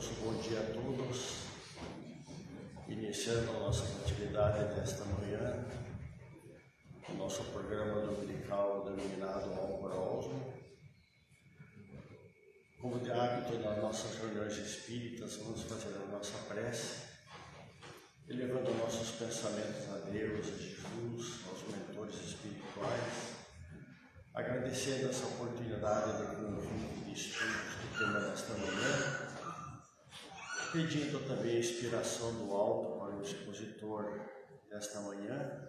Nosso bom dia a todos, iniciando a nossa atividade desta manhã, o nosso programa dominical denominado Alcoroso. Como de hábito nas nossas reuniões espíritas, vamos fazer a nossa prece, elevando nossos pensamentos a Deus, a Jesus, aos mentores espirituais, agradecendo essa oportunidade de convite de estudos do tema desta manhã, pedindo também a inspiração do alto para o expositor desta manhã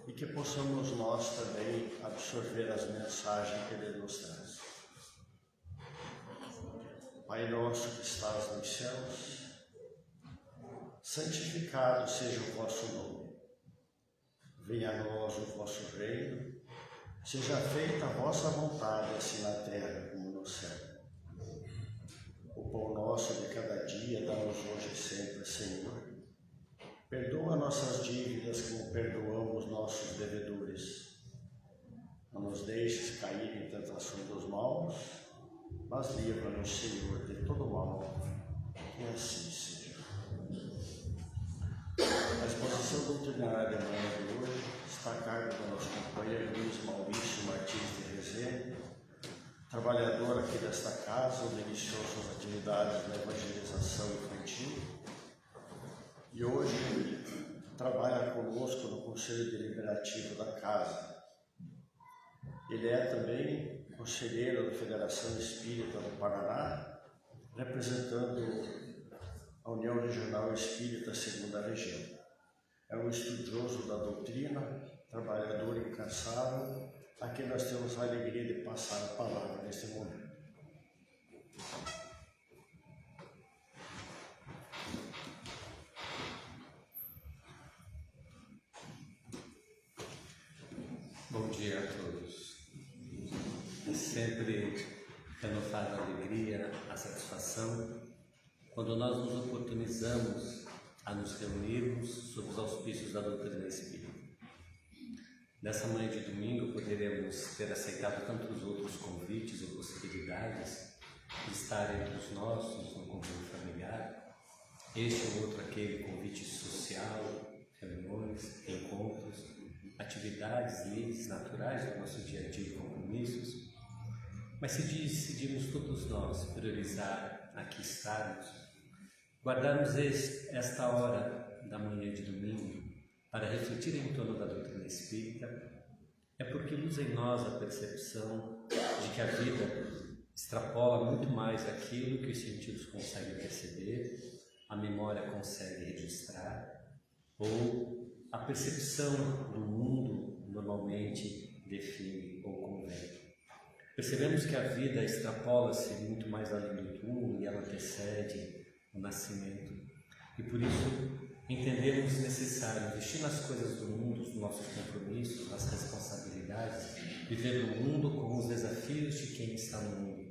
e que possamos nós também absorver as mensagens que ele nos traz. Pai nosso que estás nos céus, santificado seja o vosso nome. Venha a nós o vosso reino, seja feita a vossa vontade, assim na terra como no céu. O pão nosso de cada dia dá-nos hoje e sempre, Senhor. Perdoa nossas dívidas como perdoamos nossos devedores. Não nos deixes cair em tentação dos maus, mas livra-nos, Senhor, de todo mal. Que assim seja. A exposição doutrinária da manhã de hoje está a cargo do nosso companheiro Luiz Maurício Martins de Rezende, trabalhador aqui desta casa, onde iniciou suas atividades na evangelização infantil, e hoje ele trabalha conosco no Conselho Deliberativo da casa. Ele é também conselheiro da Federação Espírita do Paraná, representando a União Regional Espírita Segunda Região. É um estudioso da doutrina, trabalhador incansável, a quem nós temos a alegria de passar a palavra neste momento. Bom dia a todos. É sempre renovada a alegria, a satisfação, quando nós nos oportunizamos a nos reunirmos sob os auspícios da doutrina espírita. Nessa manhã de domingo poderemos ter aceitado tantos outros convites ou possibilidades de estar entre os nossos, no convívio familiar, este ou outro aquele convite social, reuniões, encontros, atividades livres, naturais do nosso dia a dia e compromissos. Mas se decidimos todos nós priorizar aqui estarmos, guardarmos esta hora da manhã de domingo para refletir em torno da doutrina espírita, é porque luz em nós a percepção de que a vida extrapola muito mais aquilo que os sentidos conseguem perceber, a memória consegue registrar, ou a percepção do mundo normalmente define ou convém. Percebemos que a vida extrapola-se muito mais além do túmulo e ela antecede o nascimento, e por isso entendemos necessário investir nas coisas do mundo, nos nossos compromissos, nas responsabilidades, viver no mundo com os desafios de quem está no mundo.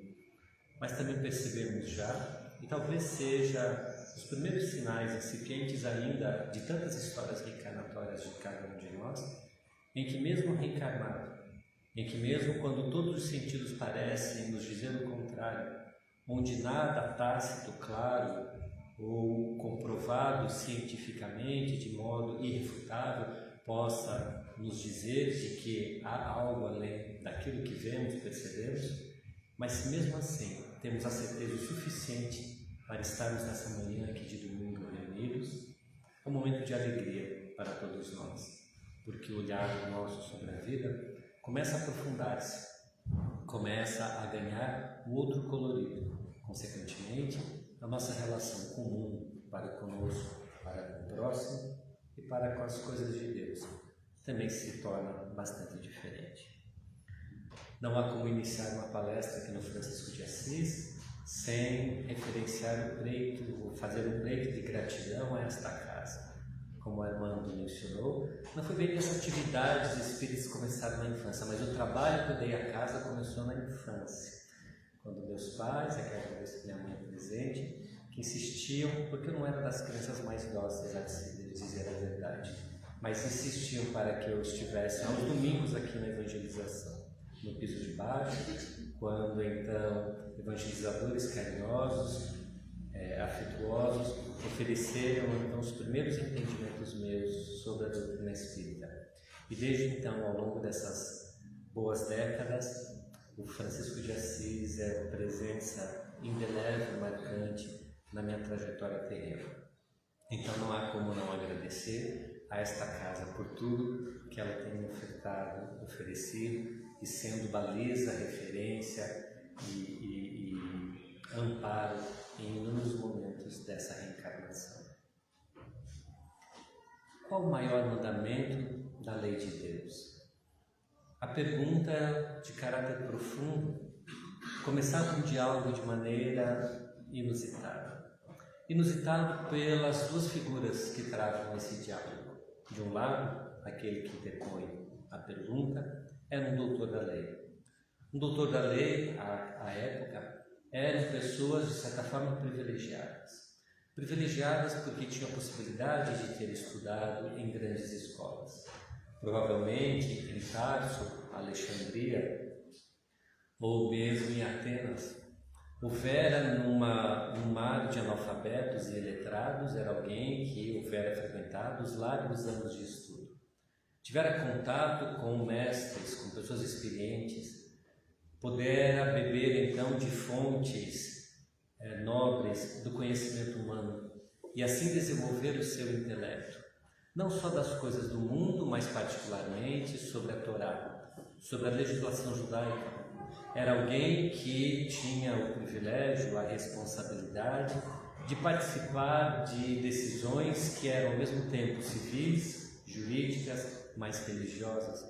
Mas também percebemos já, e talvez seja os primeiros sinais incipientes ainda de tantas histórias reencarnatórias de cada um de nós, em que mesmo reencarnado, em que mesmo quando todos os sentidos parecem nos dizer o contrário, onde nada tácito, claro, ou comprovado cientificamente de modo irrefutável possa nos dizer de que há algo além daquilo que vemos, percebemos, mas se mesmo assim temos a certeza o suficiente para estarmos nessa manhã aqui de domingo reunidos, é um momento de alegria para todos nós, porque o olhar nosso sobre a vida começa a aprofundar-se, começa a ganhar um outro colorido, consequentemente, a nossa relação com o mundo, para conosco, para com o próximo e para com as coisas de Deus, também se torna bastante diferente. Não há como iniciar uma palestra aqui no Francisco de Assis sem referenciar o pleito, ou fazer um pleito de gratidão a esta casa. Como Armando mencionou, não foi bem que essas atividades espíritas começaram na infância, mas o trabalho que eu dei à casa começou na infância. Quando meus pais, aquela vez que minha mãe é presente, que insistiam, porque eu não era das crianças mais dóceis, a dizer a verdade, mas insistiam para que eu estivesse aos domingos aqui na evangelização, no piso de baixo, quando então evangelizadores carinhosos afetuosos, ofereceram então os primeiros entendimentos meus sobre a doutrina espírita. E desde então, ao longo dessas boas décadas, o Francisco de Assis é presença indelével, marcante na minha trajetória terrena. Então não há como não agradecer a esta casa por tudo que ela tem ofertado, oferecido, e sendo baliza, referência e amparo em inúmeros momentos dessa reencarnação. Qual o maior mandamento da lei de Deus? A pergunta de caráter profundo começava um diálogo de maneira inusitada. Inusitado pelas duas figuras que travam esse diálogo. De um lado, aquele que depõe a pergunta era um doutor da lei. Um doutor da lei, à época, eram pessoas de certa forma privilegiadas. Privilegiadas porque tinham a possibilidade de ter estudado em grandes escolas. Provavelmente em Tarso, Alexandria, ou mesmo em Atenas, houvera num mar de analfabetos e iletrados, era alguém que houvera frequentado os largos anos de estudo. Tivera contato com mestres, com pessoas experientes, pudera beber então de fontes nobres do conhecimento humano e assim desenvolver o seu intelecto, não só das coisas do mundo, mas particularmente sobre a Torá, sobre a legislação judaica. Era alguém que tinha o privilégio, a responsabilidade de participar de decisões que eram ao mesmo tempo civis, jurídicas, mas religiosas,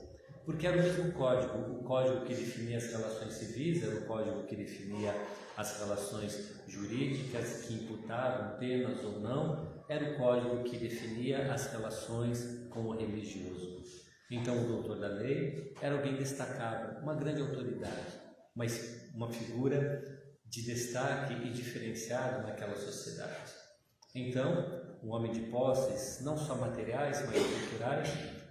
porque era o mesmo código. O código que definia as relações civis era o código que definia as relações jurídicas, que imputavam penas ou não, era o código que definia as relações com o religioso. Então o doutor da lei era alguém destacável, uma grande autoridade, mas uma figura de destaque e diferenciado naquela sociedade. Então, um homem de posses, não só materiais, mas culturais,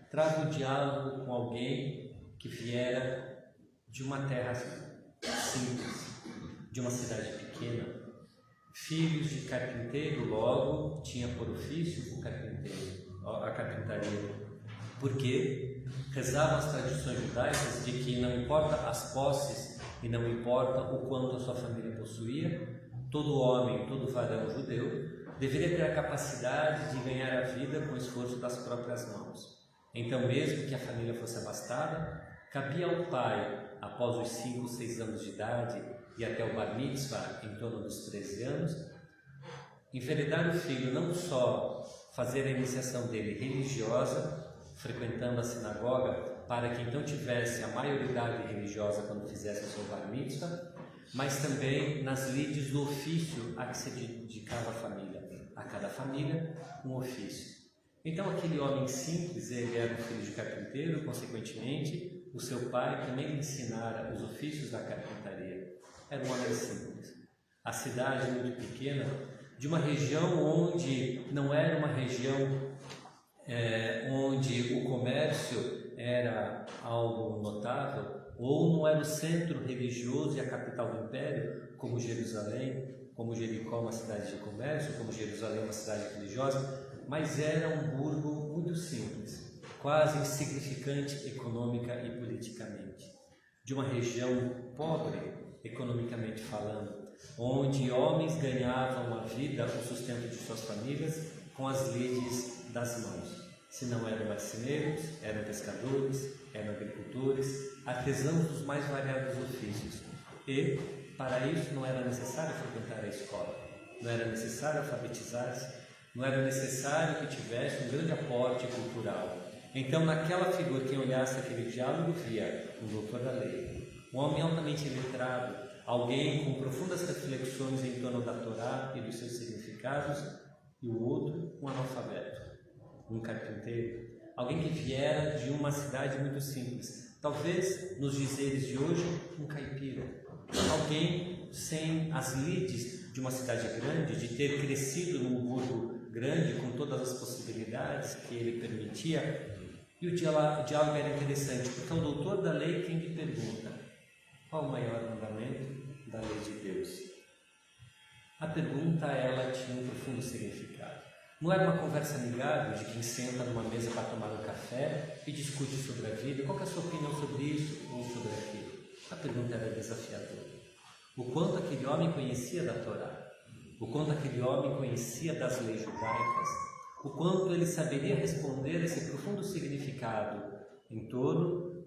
trava o diálogo com alguém que viera de uma terra simples, de uma cidade pequena, filhos de carpinteiro, logo tinha por ofício o carpinteiro, a carpintaria, porque rezavam as tradições judaicas de que não importa as posses e não importa o quanto a sua família possuía, todo homem, todo varão judeu deveria ter a capacidade de ganhar a vida com o esforço das próprias mãos. Então, mesmo que a família fosse abastada, cabia ao pai, após os 5, 6 anos de idade e até o bar mitzvah, em torno dos 13 anos, enveredar o filho, não só fazer a iniciação dele religiosa, frequentando a sinagoga, para que então tivesse a maioridade religiosa quando fizesse o seu bar mitzvah, mas também nas lides do ofício a que se dedicava a família. A cada família, um ofício. Então aquele homem simples, ele era um filho de carpinteiro, consequentemente, o seu pai também lhe ensinara os ofícios da carpintaria. Era um homem simples. A cidade muito pequena, de uma região onde não era uma região onde o comércio era algo notável, ou não era o centro religioso e a capital do império, como Jerusalém, como Jericó, uma cidade de comércio, como Jerusalém, uma cidade religiosa, mas era um burgo muito simples, quase insignificante econômica e politicamente, de uma região pobre, economicamente falando, onde homens ganhavam a vida, o sustento de suas famílias, com as lides das mãos. Se não eram marceneiros, eram pescadores, eram agricultores, artesãos dos mais variados ofícios. E, para isso, não era necessário frequentar a escola, não era necessário alfabetizar-se, não era necessário que tivesse um grande aporte cultural. Então, naquela figura, quem olhasse aquele diálogo via um doutor da lei, um homem altamente letrado, alguém com profundas reflexões em torno da Torá e dos seus significados, e o outro, um analfabeto, um carpinteiro, alguém que viera de uma cidade muito simples, talvez nos dizeres de hoje, um caipira, alguém sem as lides de uma cidade grande, de ter crescido num burgo grande, com todas as possibilidades que ele permitia. E o diálogo era interessante, porque é o doutor da lei quem lhe pergunta: qual o maior mandamento da lei de Deus? a pergunta ela tinha um profundo significado. Não era uma conversa amigável de quem senta numa mesa para tomar um café e discute sobre a vida, qual que é a sua opinião sobre isso ou sobre aquilo. A pergunta era desafiadora. O quanto aquele homem conhecia da Torá, o quanto aquele homem conhecia das leis judaicas, o quanto ele saberia responder esse profundo significado em torno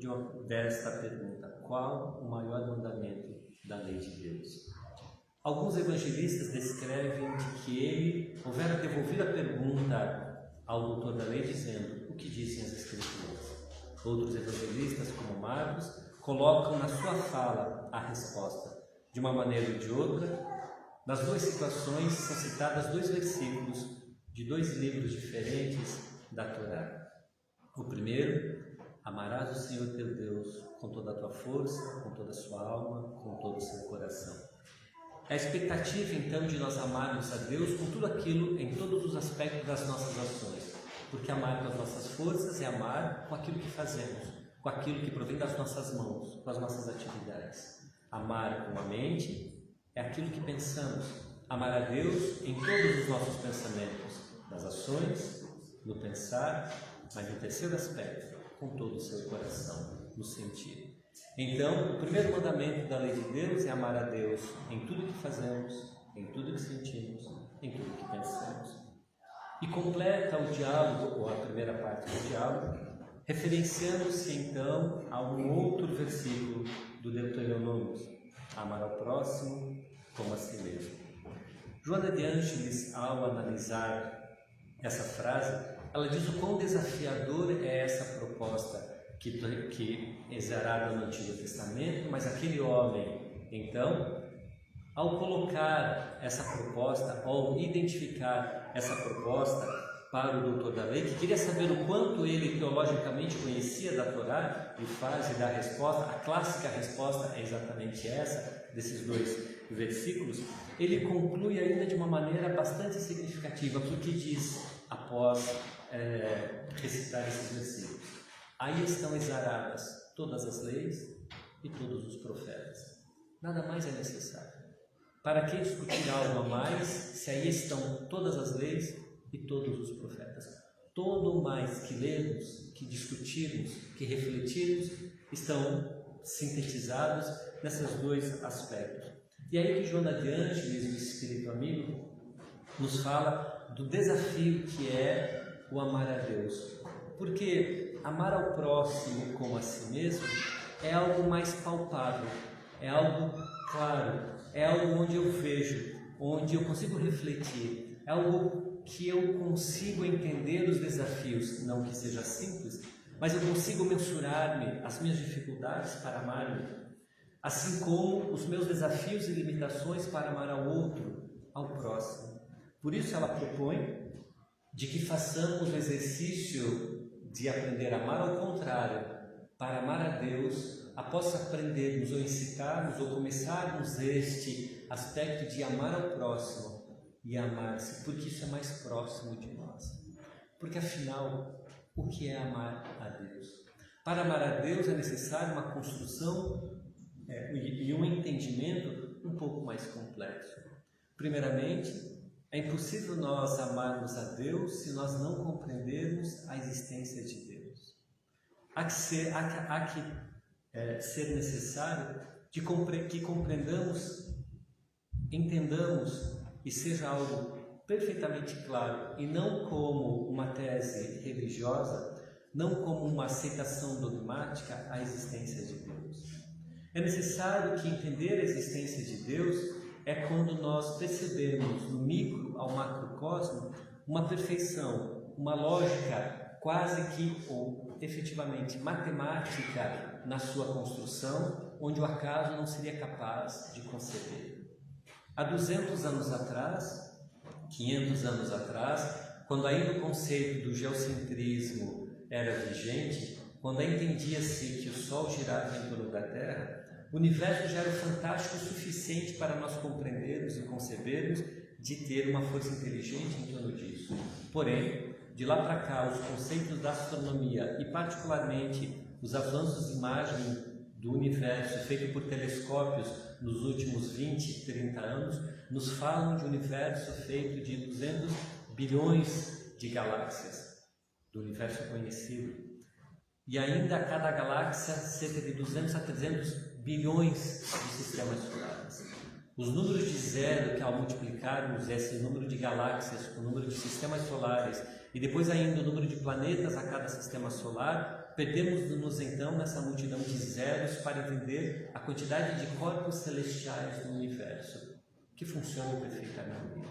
desta pergunta: qual o maior mandamento da lei de Deus? Alguns evangelistas descrevem de que ele houvera devolvido a pergunta ao doutor da lei dizendo: o que dizem as Escrituras? Outros evangelistas, como Marcos, colocam na sua fala a resposta. De uma maneira ou de outra, nas duas situações são citados 2 versículos de 2 livros diferentes da Torá. O primeiro: amarás o Senhor teu Deus com toda a tua força, com toda a sua alma, com todo o seu coração. A expectativa, então, de nós amarmos a Deus com tudo aquilo, em todos os aspectos das nossas ações. Porque amar com as nossas forças é amar com aquilo que fazemos, com aquilo que provém das nossas mãos, com as nossas atividades. Amar com a mente é aquilo que pensamos. Amar a Deus em todos os nossos pensamentos, nas ações, no pensar, mas no terceiro aspecto, com todo o seu coração, no sentir. Então, o primeiro mandamento da lei de Deus é amar a Deus em tudo que fazemos, em tudo que sentimos, em tudo que pensamos. E completa o diálogo, ou a primeira parte do diálogo, referenciando-se então a um outro versículo do Deuteronômio: amar ao próximo como a si mesmo. Joana de Ângeles, ao analisar essa frase, ela diz o quão desafiador é essa proposta que é exarada no Antigo Testamento, mas aquele homem, então, ao colocar essa proposta, ou identificar essa proposta para o doutor da lei, que queria saber o quanto ele teologicamente conhecia da Torá, e faz e dá a resposta, a clássica resposta é exatamente essa, desses 2 versículos, ele conclui ainda de uma maneira bastante significativa, porque diz, após recitar esses versículos: aí estão exaradas todas as leis e todos os profetas. Nada mais é necessário. Para que discutir algo a mais, se aí estão todas as leis e todos os profetas? Todo o mais que lermos, que discutirmos, que refletirmos, estão sintetizados nesses 2 aspectos. E aí que Joana de Ângeles, o Espírito Amigo, nos fala do desafio que é o amar a Deus. Porque amar ao próximo como a si mesmo é algo mais palpável, é algo claro, é algo onde eu vejo, onde eu consigo refletir, é algo que eu consigo entender os desafios, não que seja simples, mas eu consigo mensurar-me as minhas dificuldades para amar-me, assim como os meus desafios e limitações para amar ao outro, ao próximo. Por isso ela propõe de que façamos o exercício de aprender a amar ao contrário, para amar a Deus, após aprendermos ou incitarmos ou começarmos este aspecto de amar ao próximo e amar-se, porque isso é mais próximo de nós. Porque afinal, o que é amar a Deus? Para amar a Deus é necessário uma construção e um entendimento um pouco mais complexo. Primeiramente, é impossível nós amarmos a Deus se nós não compreendermos a existência de Deus. Há que ser necessário que compreendamos, entendamos e seja algo perfeitamente claro, e não como uma tese religiosa, não como uma aceitação dogmática, a existência de Deus. É necessário que entender a existência de Deus é quando nós percebemos no micro ao macrocosmo uma perfeição, uma lógica quase que ou efetivamente matemática na sua construção, onde o acaso não seria capaz de conceber. Há 200 anos atrás, 500 anos atrás, quando ainda o conceito do geocentrismo era vigente, quando ainda entendia-se que o Sol girava em torno da Terra, o universo já era fantástico o suficiente para nós compreendermos e concebermos de ter uma força inteligente em torno disso. Porém, de lá para cá, os conceitos da astronomia e particularmente os avanços de imagem do universo feito por telescópios nos últimos 20, 30 anos nos falam de um universo feito de 200 bilhões de galáxias, do universo conhecido. E ainda a cada galáxia, cerca de 200 a 300 bilhões de sistemas solares. Os números de zero, que ao multiplicarmos esse número de galáxias com o número de sistemas solares e depois ainda o número de planetas a cada sistema solar, perdemos-nos então nessa multidão de zeros para entender a quantidade de corpos celestiais no universo, que funcionam perfeitamente.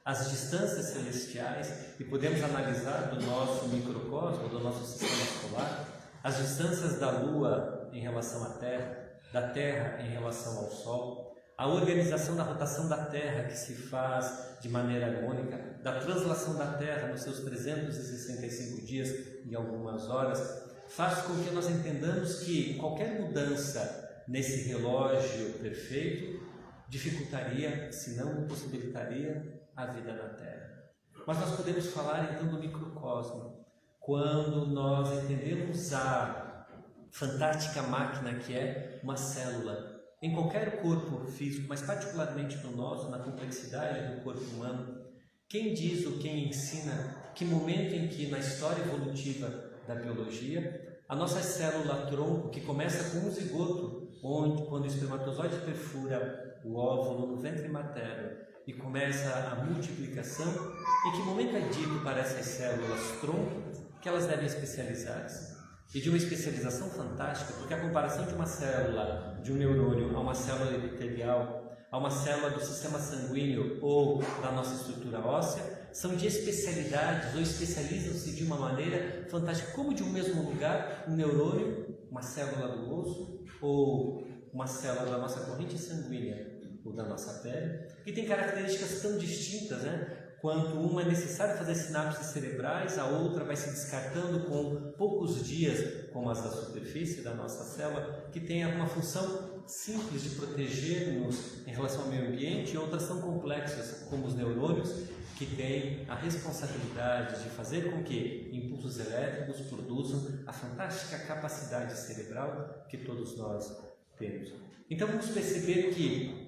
As distâncias celestiais, e podemos analisar do nosso microcosmo, do nosso sistema solar, as distâncias da Lua em relação à Terra, da Terra em relação ao Sol, a organização da rotação da Terra que se faz de maneira harmônica, da translação da Terra nos seus 365 dias e algumas horas, faz com que nós entendamos que qualquer mudança nesse relógio perfeito dificultaria, se não impossibilitaria, a vida na Terra. Mas nós podemos falar então do microcosmo, quando nós entendemos a fantástica máquina que é uma célula. Em qualquer corpo físico, mas particularmente no nosso, na complexidade do corpo humano, quem diz ou quem ensina que momento em que na história evolutiva da biologia, a nossa célula-tronco, que começa com um zigoto, onde quando o espermatozoide perfura o óvulo no ventre materno e começa a multiplicação, em que momento é dito para essas células-tronco que elas devem especializar-se? E de uma especialização fantástica, porque a comparação de uma célula, de um neurônio, a uma célula epitelial, a uma célula do sistema sanguíneo ou da nossa estrutura óssea, são de especialidades ou especializam-se de uma maneira fantástica, como de um mesmo lugar, um neurônio, uma célula do osso ou uma célula da nossa corrente sanguínea ou da nossa pele, que tem características tão distintas, né? Quanto uma é necessário fazer sinapses cerebrais, a outra vai se descartando com poucos dias, como as da superfície da nossa célula, que tem uma função simples de proteger-nos em relação ao meio ambiente, e outras tão complexas, como os neurônios, que têm a responsabilidade de fazer com que impulsos elétricos produzam a fantástica capacidade cerebral que todos nós temos. Então vamos perceber que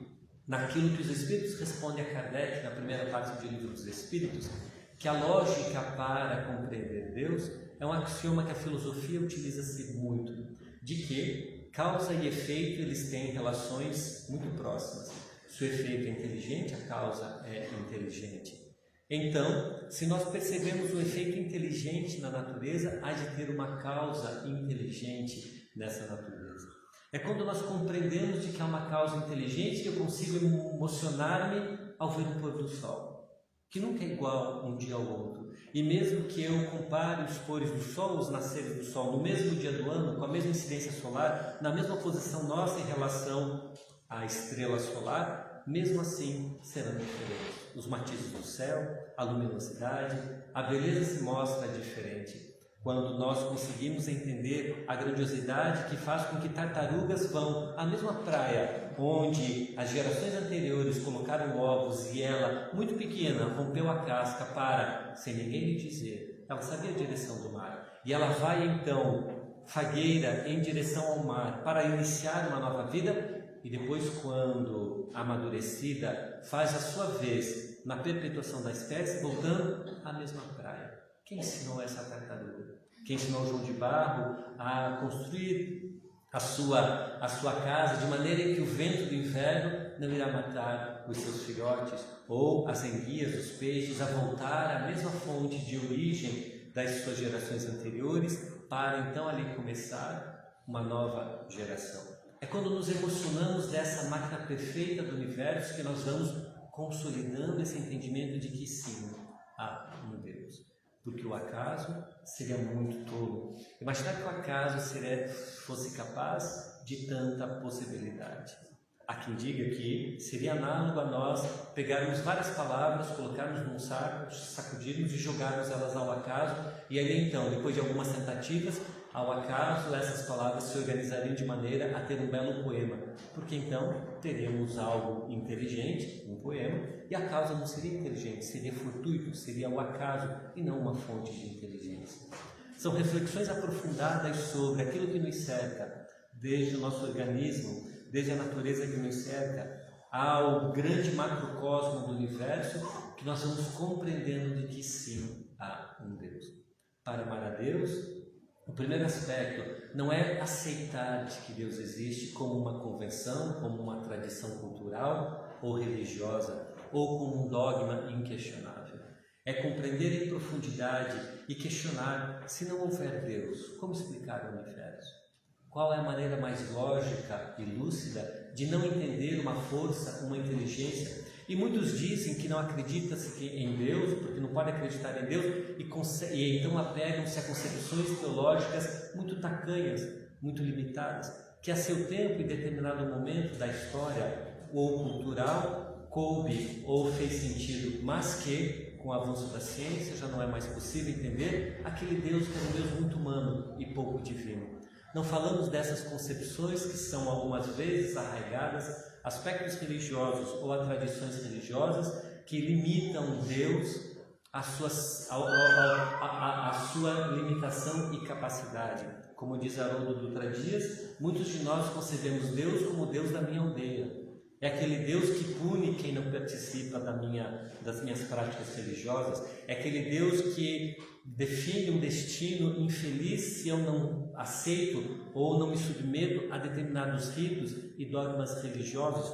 naquilo que os Espíritos respondem a Kardec na primeira parte do Livro dos Espíritos, que a lógica para compreender Deus é um axioma que a filosofia utiliza-se muito, de que causa e efeito eles têm relações muito próximas. Se o efeito é inteligente, a causa é inteligente. Então, se nós percebemos um efeito inteligente na natureza, há de ter uma causa inteligente nessa natureza. É quando nós compreendemos de que há uma causa inteligente que eu consigo emocionar-me ao ver o pôr do sol, que nunca é igual um dia ao outro. E mesmo que eu compare os pôres do sol, os nasceres do sol, no mesmo dia do ano, com a mesma incidência solar, na mesma posição nossa em relação à estrela solar, mesmo assim serão diferentes. Os matizes do céu, a luminosidade, a beleza se mostra diferente. Quando nós conseguimos entender a grandiosidade que faz com que tartarugas vão à mesma praia onde as gerações anteriores colocaram ovos e ela, muito pequena, rompeu a casca para, sem ninguém lhe dizer, ela sabia a direção do mar. E ela vai então, fagueira, em direção ao mar para iniciar uma nova vida e depois, quando amadurecida, faz a sua vez na perpetuação da espécie, voltando à mesma praia. Quem ensinou essa tartaruga? Quem ensinou João de Barro a construir a sua casa de maneira que o vento do inverno não irá matar os seus filhotes, ou as enguias, os peixes, a voltar à mesma fonte de origem das suas gerações anteriores, para então ali começar uma nova geração. É quando nos emocionamos dessa máquina perfeita do universo que nós vamos consolidando esse entendimento de que sim, há um Deus. Porque o acaso seria muito tolo. Imaginar que o acaso fosse capaz de tanta possibilidade. Há quem diga que seria análogo a nós pegarmos várias palavras, colocarmos num saco, sacudirmos e jogarmos elas ao acaso, e aí então, depois de algumas tentativas, ao acaso essas palavras se organizariam de maneira a ter um belo poema, porque então teríamos algo inteligente, um poema, e a causa não seria inteligente, seria fortuito, seria o acaso e não uma fonte de inteligência. São reflexões aprofundadas sobre aquilo que nos cerca, desde o nosso organismo, desde a natureza que nos cerca, ao grande macrocosmo do universo, que nós vamos compreendendo de que sim, há um Deus. Para amar a Deus, o primeiro aspecto não é aceitar de que Deus existe como uma convenção, como uma tradição cultural ou religiosa, ou como um dogma inquestionável. É compreender em profundidade e questionar: se não houver Deus, como explicar o universo? Qual é a maneira mais lógica e lúcida de não entender uma força, uma inteligência? E muitos dizem que não acreditam-se em Deus, porque não podem acreditar em Deus, e então apegam-se a concepções teológicas muito tacanhas, muito limitadas, que a seu tempo, em determinado momento da história ou cultural, coube ou fez sentido, mas que, com o avanço da ciência, já não é mais possível entender aquele Deus que era um Deus muito humano e pouco divino. Não falamos dessas concepções que são algumas vezes arraigadas a aspectos religiosos ou a tradições religiosas que limitam Deus à sua limitação e capacidade. Como diz Haroldo Dutra Dias, muitos de nós concebemos Deus como o Deus da minha aldeia. É aquele Deus que pune quem não participa das minhas práticas religiosas. É aquele Deus que define um destino infeliz se eu não aceito ou não me submeto a determinados ritos e dogmas religiosos.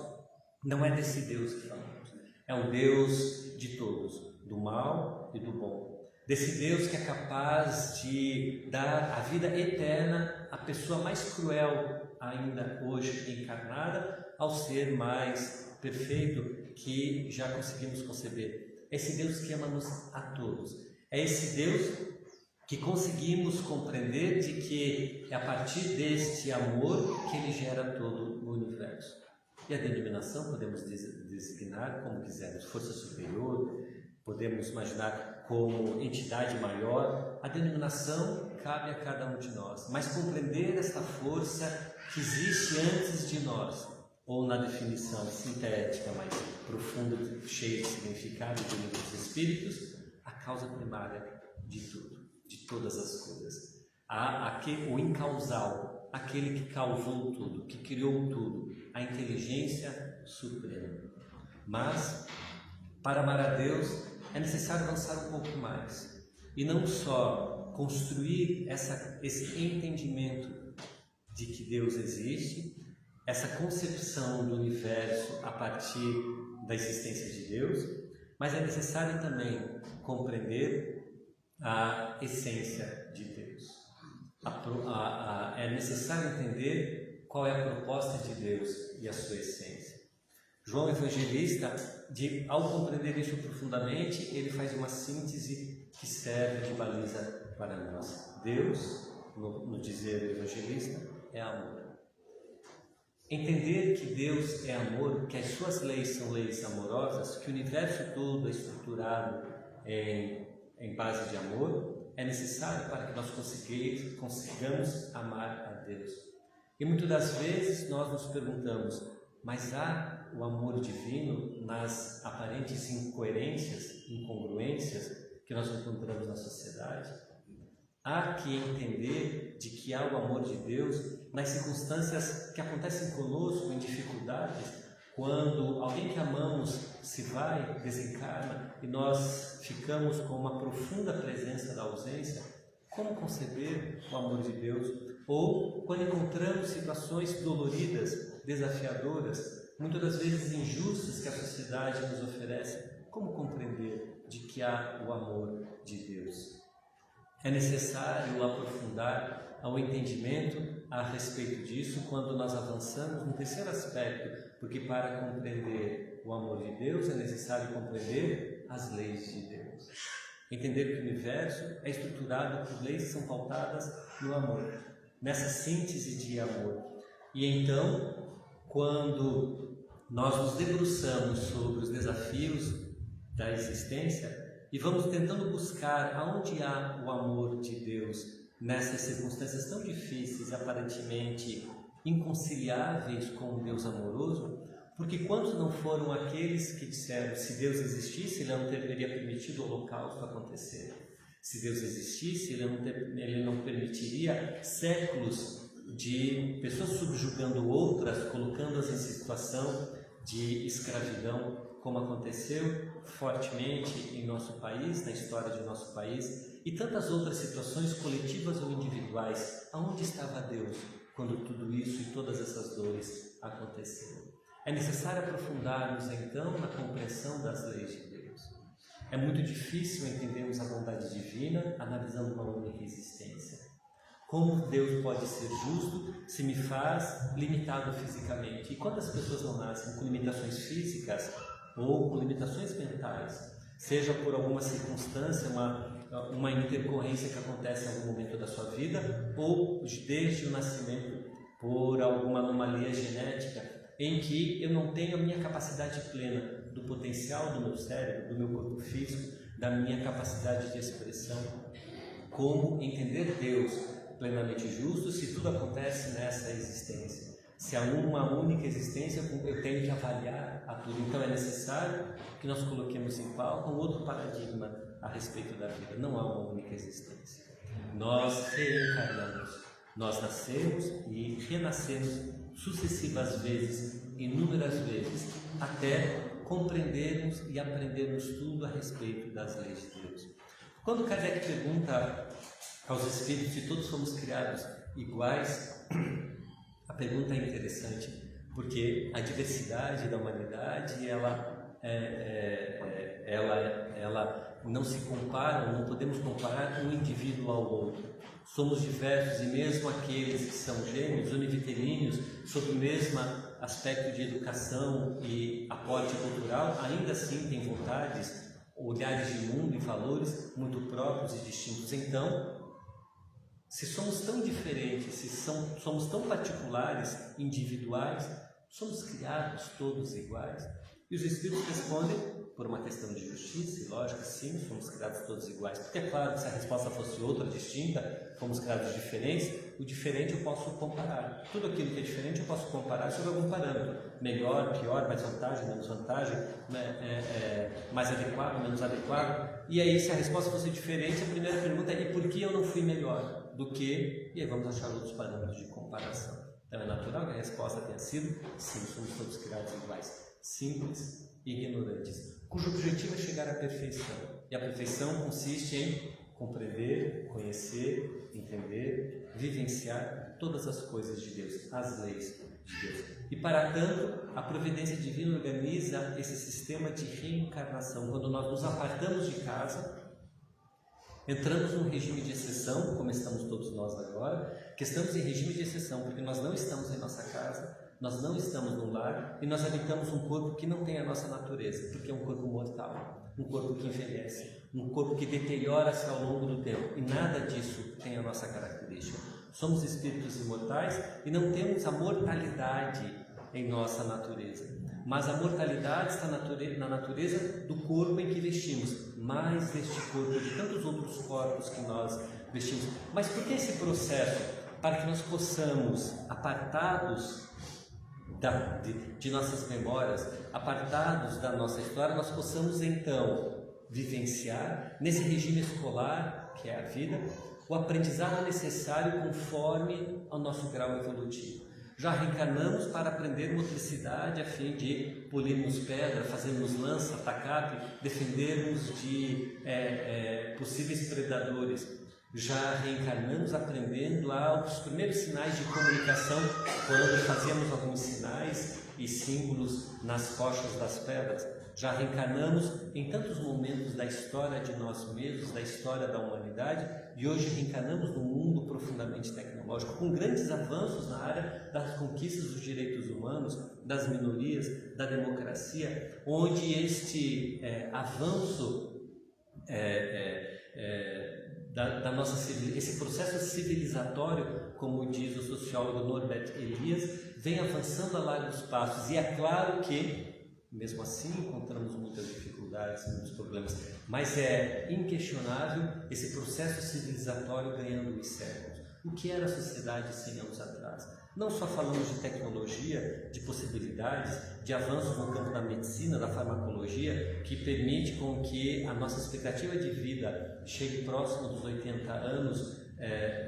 Não é desse Deus que falamos. É um Deus de todos, do mal e do bom. Desse Deus que é capaz de dar a vida eterna à pessoa mais cruel ainda hoje encarnada, ao ser mais perfeito que já conseguimos conceber. É esse Deus que ama-nos a todos. É esse Deus que conseguimos compreender de que é a partir deste amor que Ele gera todo o universo. E a denominação podemos designar como quisermos, força superior, podemos imaginar como entidade maior. A denominação cabe a cada um de nós, mas compreender esta força que existe antes de nós, ou na definição sintética, mais profunda, cheia de significado do livro dos Espíritos, a causa primária de tudo, de todas as coisas. O incausal, aquele que causou tudo, que criou tudo, a inteligência suprema. Mas, para amar a Deus, é necessário avançar um pouco mais. E não só construir esse entendimento de que Deus existe, essa concepção do universo a partir da existência de Deus, mas é necessário também compreender a essência de Deus. É necessário entender qual é a proposta de Deus e a sua essência. João Evangelista, ao compreender isso profundamente, ele faz uma síntese que serve de baliza para nós. Deus, no dizer do evangelista, é amor. Entender que Deus é amor, que as suas leis são leis amorosas, que o universo todo é estruturado em base de amor, é necessário para que nós consigamos amar a Deus. E muitas das vezes nós nos perguntamos: mas há o amor divino nas aparentes incoerências, incongruências que nós encontramos na sociedade? Há que entender de que há o amor de Deus nas circunstâncias que acontecem conosco, em dificuldades, quando alguém que amamos se vai, desencarna e nós ficamos com uma profunda presença da ausência. Como conceber o amor de Deus? Ou quando encontramos situações doloridas, desafiadoras, muitas das vezes injustas que a sociedade nos oferece, como compreender de que há o amor de Deus? É necessário aprofundar ao entendimento a respeito disso quando nós avançamos no terceiro aspecto, porque para compreender o amor de Deus é necessário compreender as leis de Deus. Entender que o universo é estruturado por leis que são pautadas no amor, nessa síntese de amor. E então, quando nós nos debruçamos sobre os desafios da existência e vamos tentando buscar aonde há o amor de Deus nessas circunstâncias tão difíceis e aparentemente inconciliáveis com um Deus amoroso, porque quantos não foram aqueles que disseram: se Deus existisse, Ele não teria permitido o holocausto acontecer. Se Deus existisse, Ele não permitiria séculos de pessoas subjugando outras, colocando-as em situação de escravidão, como aconteceu fortemente em nosso país, na história de nosso país, e tantas outras situações coletivas ou individuais. Aonde estava Deus quando tudo isso e todas essas dores aconteceram? É necessário aprofundarmos então na compreensão das leis de Deus. É muito difícil entendermos a bondade divina analisando uma única existência. Como Deus pode ser justo se me faz limitado fisicamente? E quantas pessoas não nascem com limitações físicas ou com limitações mentais, seja por alguma circunstância, uma intercorrência que acontece em algum momento da sua vida, ou desde o nascimento por alguma anomalia genética, em que eu não tenho a minha capacidade plena do potencial do meu cérebro, do meu corpo físico, da minha capacidade de expressão. Como entender Deus plenamente justo se tudo acontece nessa existência? Se há uma única existência, eu tenho que avaliar a tudo. Então é necessário que nós coloquemos em pauta um outro paradigma a respeito da vida. Não há uma única existência. Nós reencarnamos, nós nascemos e renascemos sucessivas vezes, inúmeras vezes, até compreendermos e aprendermos tudo a respeito das leis de Deus. Quando Kardec pergunta aos espíritos se todos fomos criados iguais, a pergunta é interessante, porque a diversidade da humanidade, ela não se compara, não podemos comparar um indivíduo ao outro. Somos diversos e mesmo aqueles que são gêmeos, univitelinos, sob o mesmo aspecto de educação e aporte cultural, ainda assim têm vontades, olhares de mundo e valores muito próprios e distintos. Então, se somos tão diferentes, se somos tão particulares, individuais, somos criados todos iguais? E os Espíritos respondem, por uma questão de justiça e lógica, sim, somos criados todos iguais. Porque é claro que se a resposta fosse outra, distinta, fomos criados diferentes, o diferente eu posso comparar. Tudo aquilo que é diferente eu posso comparar sobre algum parâmetro. Melhor, pior, mais vantagem, menos vantagem, mais adequado, menos adequado. E aí, se a resposta fosse diferente, a primeira pergunta é: e por que eu não fui melhor do que? E aí vamos achar outros parâmetros de comparação. Então é natural que a resposta tenha sido: sim, somos todos criados iguais. Simples e ignorantes, cujo objetivo é chegar à perfeição. E a perfeição consiste em compreender, conhecer, entender, vivenciar todas as coisas de Deus, as leis de Deus. E para tanto, a providência divina organiza esse sistema de reencarnação. Quando nós nos apartamos de casa, entramos num regime de exceção, como estamos todos nós agora, que estamos em regime de exceção porque nós não estamos em nossa casa, nós não estamos no lar e nós habitamos um corpo que não tem a nossa natureza, porque é um corpo mortal, um corpo que envelhece, um corpo que deteriora-se ao longo do tempo, e nada disso tem a nossa característica. Somos espíritos imortais e não temos a mortalidade em nossa natureza, mas a mortalidade está na natureza do corpo em que vestimos, mais deste corpo, de tantos outros corpos que nós vestimos. Mas por que esse processo? Para que nós possamos, apartados de nossas memórias, apartados da nossa história, nós possamos então vivenciar nesse regime escolar, que é a vida, o aprendizado necessário conforme ao nosso grau evolutivo. Já reencarnamos para aprender motricidade a fim de polirmos pedra, fazermos lança, atacar, defendermos de possíveis predadores. Já reencarnamos aprendendo os primeiros sinais de comunicação, quando fazíamos alguns sinais e símbolos nas rochas das pedras. Já reencarnamos em tantos momentos da história de nós mesmos, da história da humanidade, e hoje reencarnamos num mundo profundamente tecnológico, com grandes avanços na área das conquistas dos direitos humanos, das minorias, da democracia, onde este avanço da nossa esse processo civilizatório, como diz o sociólogo Norbert Elias, vem avançando a largos passos. E é claro que, mesmo assim, encontramos muitas dificuldades, muitos problemas, mas é inquestionável esse processo civilizatório ganhando os séculos. O que era a sociedade 100 anos atrás? Não só falamos de tecnologia, de possibilidades, de avanços no campo da medicina, da farmacologia, que permite com que a nossa expectativa de vida chegue próximo dos 80 anos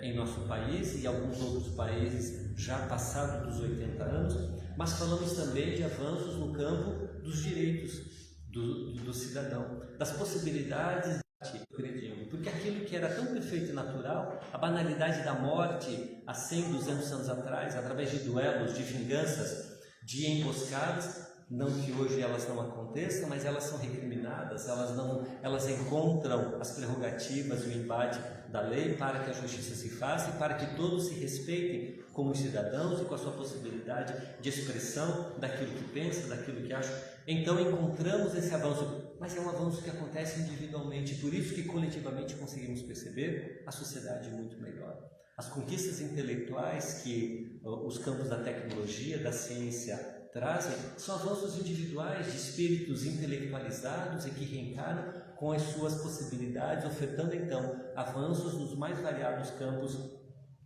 em nosso país e alguns outros países já passados dos 80 anos, mas falamos também de avanços no campo dos direitos do cidadão, das possibilidades acredito, porque aquilo que era tão perfeito e natural, a banalidade da morte há 100, 200 anos atrás, através de duelos, de vinganças, de emboscadas, não que hoje elas não aconteçam, mas elas são recriminadas, elas encontram as prerrogativas e o embate da lei para que a justiça se faça e para que todos se respeitem como cidadãos e com a sua possibilidade de expressão daquilo que pensa, daquilo que acha. Então encontramos esse avanço, mas é um avanço que acontece individualmente, por isso que coletivamente conseguimos perceber a sociedade muito melhor. As conquistas intelectuais que os campos da tecnologia, da ciência trazem, são avanços individuais de espíritos intelectualizados e que reencarnam com as suas possibilidades, ofertando então avanços nos mais variados campos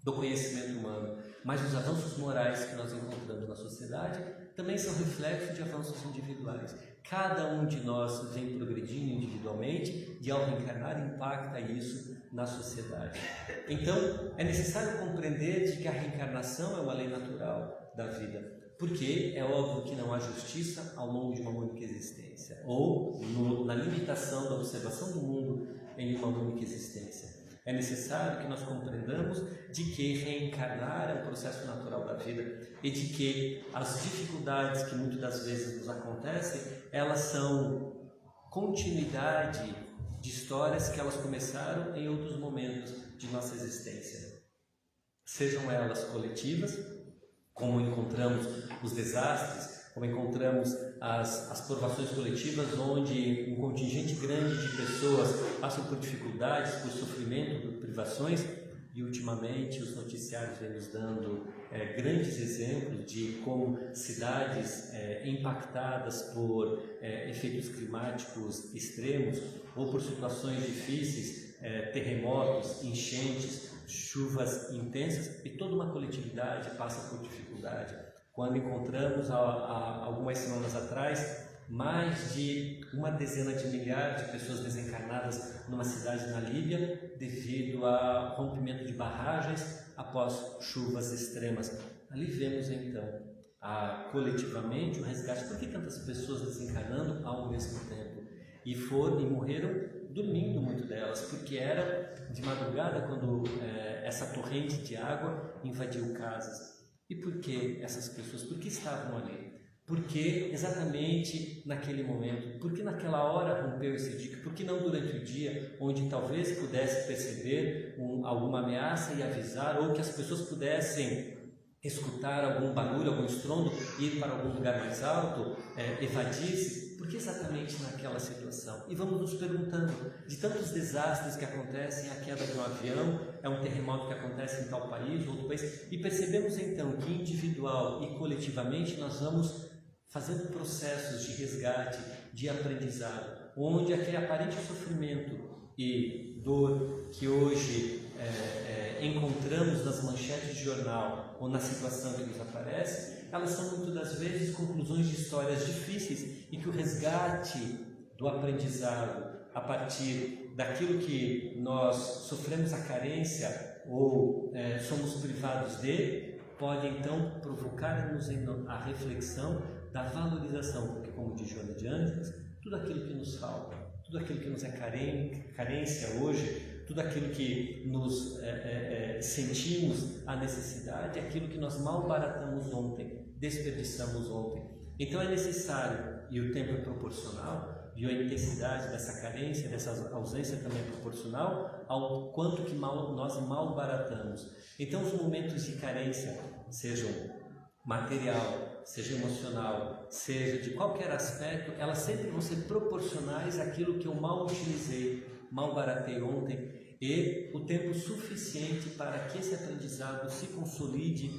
do conhecimento humano. Mas os avanços morais que nós encontramos na sociedade também são reflexos de avanços individuais. Cada um de nós vem progredindo individualmente e ao reencarnar impacta isso na sociedade. Então é necessário compreender de que a reencarnação é uma lei natural da vida, porque é óbvio que não há justiça ao longo de uma única existência, ou na limitação da observação do mundo em uma única existência. É necessário que nós compreendamos de que reencarnar é um processo natural da vida e de que as dificuldades que muitas das vezes nos acontecem, elas são continuidade de histórias que elas começaram em outros momentos de nossa existência. Sejam elas coletivas, como encontramos os desastres, como encontramos as provações coletivas, onde um contingente grande de pessoas passam por dificuldades, por sofrimento, por privações, e ultimamente os noticiários vêm nos dando grandes exemplos de como cidades impactadas por efeitos climáticos extremos ou por situações difíceis, terremotos, enchentes, chuvas intensas, e toda uma coletividade passa por dificuldade. Quando encontramos, há algumas semanas atrás, mais de uma dezena de milhares de pessoas desencarnadas numa cidade na Líbia devido a rompimento de barragens após chuvas extremas. Ali vemos então, coletivamente, o resgate. Por que tantas pessoas desencarnando ao mesmo tempo? E morreram dormindo, muito delas, porque era de madrugada quando essa torrente de água invadiu casas. E por que essas pessoas? Por que estavam ali? Por que exatamente naquele momento? Por que naquela hora rompeu esse dique? Por que não durante o dia, onde talvez pudesse perceber alguma ameaça e avisar, ou que as pessoas pudessem escutar algum barulho, algum estrondo, ir para algum lugar mais alto, evadir-se? Por que exatamente naquela situação? E vamos nos perguntando, de tantos desastres que acontecem, a queda de um avião, é um terremoto que acontece em tal país, outro país, e percebemos então que individual e coletivamente nós vamos fazendo processos de resgate, de aprendizado, onde aquele aparente sofrimento e dor que hoje encontramos nas manchetes de jornal ou na situação que nos aparece, elas são muitas das vezes conclusões de histórias difíceis, e que o resgate do aprendizado a partir daquilo que nós sofremos a carência ou somos privados de, pode então provocar-nos a reflexão da valorização, porque, como diz Joana de Ângeles, tudo aquilo que nos falta, tudo aquilo que nos é carência hoje, tudo aquilo que nos sentimos a necessidade, é aquilo que nós malbaratamos ontem, desperdiçamos ontem. Então é necessário, e o tempo é proporcional, e a intensidade dessa carência, dessa ausência também é proporcional ao quanto que nós malbaratamos. Então os momentos de carência, sejam material, seja emocional, seja de qualquer aspecto, elas sempre vão ser proporcionais àquilo que eu mal utilizei, mal baratei ontem, e o tempo suficiente para que esse aprendizado se consolide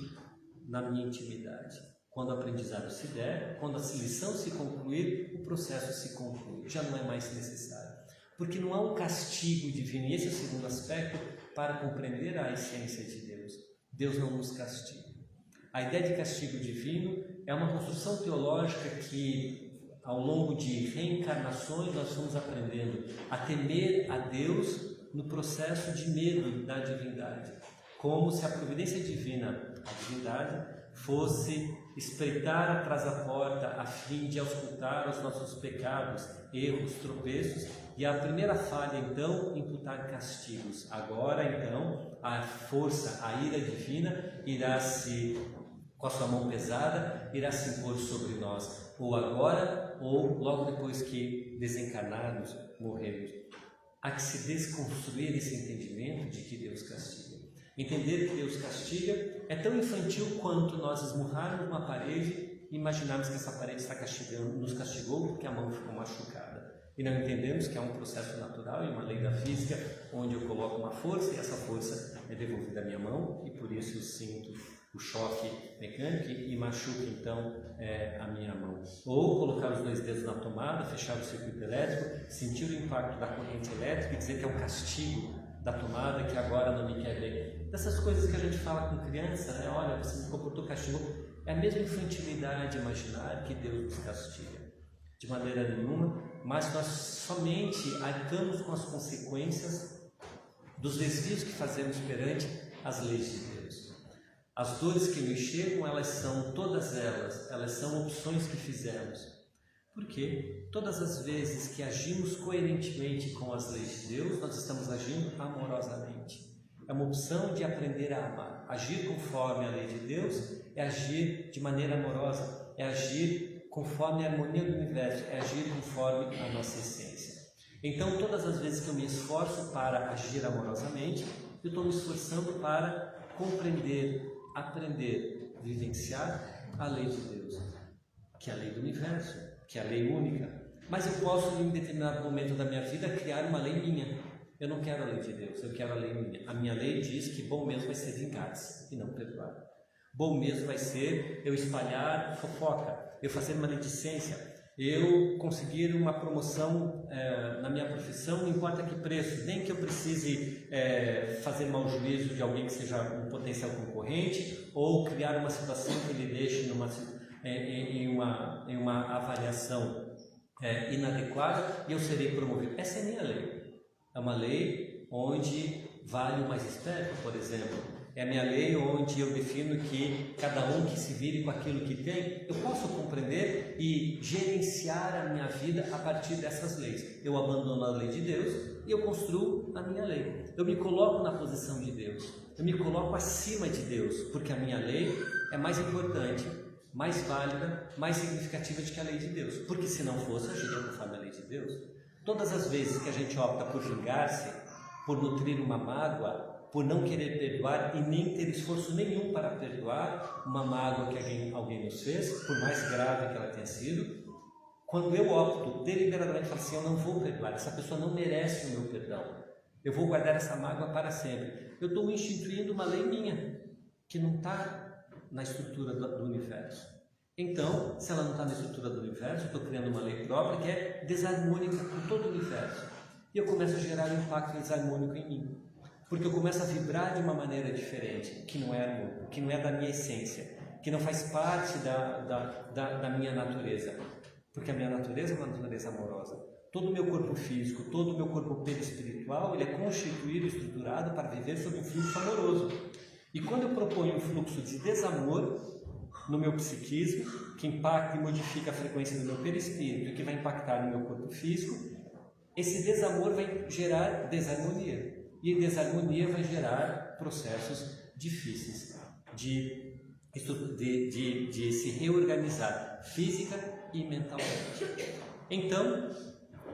na minha intimidade. Quando o aprendizado se der, quando a lição se concluir, o processo se conclui, já não é mais necessário. Porque não há um castigo divino, e esse é o segundo aspecto para compreender a essência de Deus. Deus não nos castiga. A ideia de castigo divino é uma construção teológica que, ao longo de reencarnações, nós fomos aprendendo a temer a Deus no processo de medo da divindade, como se a providência divina, a divindade, fosse espreitar atrás da porta a fim de auscultar os nossos pecados, erros, tropeços, e a primeira falha, então, imputar castigos. Agora, então, a força, a ira divina irá se, com a sua mão pesada, irá se impor sobre nós, ou agora, ou logo depois que desencarnarmos, morrermos. Há que se desconstruir esse entendimento de que Deus castiga. Entender que Deus castiga é tão infantil quanto nós esmurrarmos uma parede e imaginarmos que essa parede está castigando, nos castigou porque a mão ficou machucada. E não entendemos que é um processo natural e uma lei da física, onde eu coloco uma força e essa força é devolvida à minha mão, e por isso eu sinto o choque mecânico e machuca então a minha mão. Ou colocar os 2 dedos na tomada, fechar o circuito elétrico, sentir o impacto da corrente elétrica e dizer que é um castigo da tomada que agora não me quer bem. Dessas coisas que a gente fala com criança, né? Olha, você me comportou, castigou. É a mesma infantilidade imaginar que Deus nos castiga. De maneira nenhuma, mas nós somente arcamos com as consequências dos desvios que fazemos perante as leis de Deus. As dores que nos chegam, elas são todas elas são opções que fizemos. Porque todas as vezes que agimos coerentemente com as leis de Deus, nós estamos agindo amorosamente. É uma opção de aprender a amar. Agir conforme a lei de Deus é agir de maneira amorosa, é agir conforme a harmonia do universo, é agir conforme a nossa essência. Então, todas as vezes que eu me esforço para agir amorosamente, eu estou me esforçando para compreender, aprender, vivenciar a lei de Deus, que é a lei do universo, que é a lei única. Mas eu posso, em determinado momento da minha vida, criar uma lei minha. Eu não quero a lei de Deus, eu quero a lei minha. A minha lei diz que bom mesmo vai ser vingar-se e não perdoar. Bom mesmo vai ser eu espalhar fofoca, eu fazer maledicência, eu conseguir uma promoção na minha profissão, não importa que preço, nem que eu precise fazer mau juízo de alguém que seja um potencial concorrente, ou criar uma situação que ele deixe em uma avaliação inadequada e eu serei promovido. Essa é a minha lei. É uma lei onde vale o mais esperto, por exemplo. É a minha lei onde eu defino que cada um que se vire com aquilo que tem, eu posso compreender e gerenciar a minha vida a partir dessas leis. Eu abandono a lei de Deus e eu construo a minha lei. Eu me coloco na posição de Deus. Eu me coloco acima de Deus, porque a minha lei é mais importante, mais válida, mais significativa do que a lei de Deus. Porque se não fosse, a gente ia conforme a lei de Deus. Todas as vezes que a gente opta por vingar-se, por nutrir uma mágoa, por não querer perdoar e nem ter esforço nenhum para perdoar uma mágoa que alguém nos fez, por mais grave que ela tenha sido, quando eu opto deliberadamente, falo assim, eu não vou perdoar, essa pessoa não merece o meu perdão, eu vou guardar essa mágoa para sempre, eu estou instituindo uma lei minha, que não está na estrutura do universo. Então, se ela não está na estrutura do universo, eu estou criando uma lei própria que é desarmônica com todo o universo. E eu começo a gerar um impacto desarmônico em mim. Porque eu começo a vibrar de uma maneira diferente, que não é harmônico, que não é da minha essência, que não faz parte da minha natureza. Porque a minha natureza é uma natureza amorosa. Todo o meu corpo físico, todo o meu corpo perispiritual, ele é constituído e estruturado para viver sob um fluxo amoroso. E quando eu proponho um fluxo de desamor no meu psiquismo, que impacta e modifica a frequência do meu perispírito e que vai impactar no meu corpo físico, esse desamor vai gerar desarmonia. E desarmonia vai gerar processos difíceis de se reorganizar física e mentalmente. Então,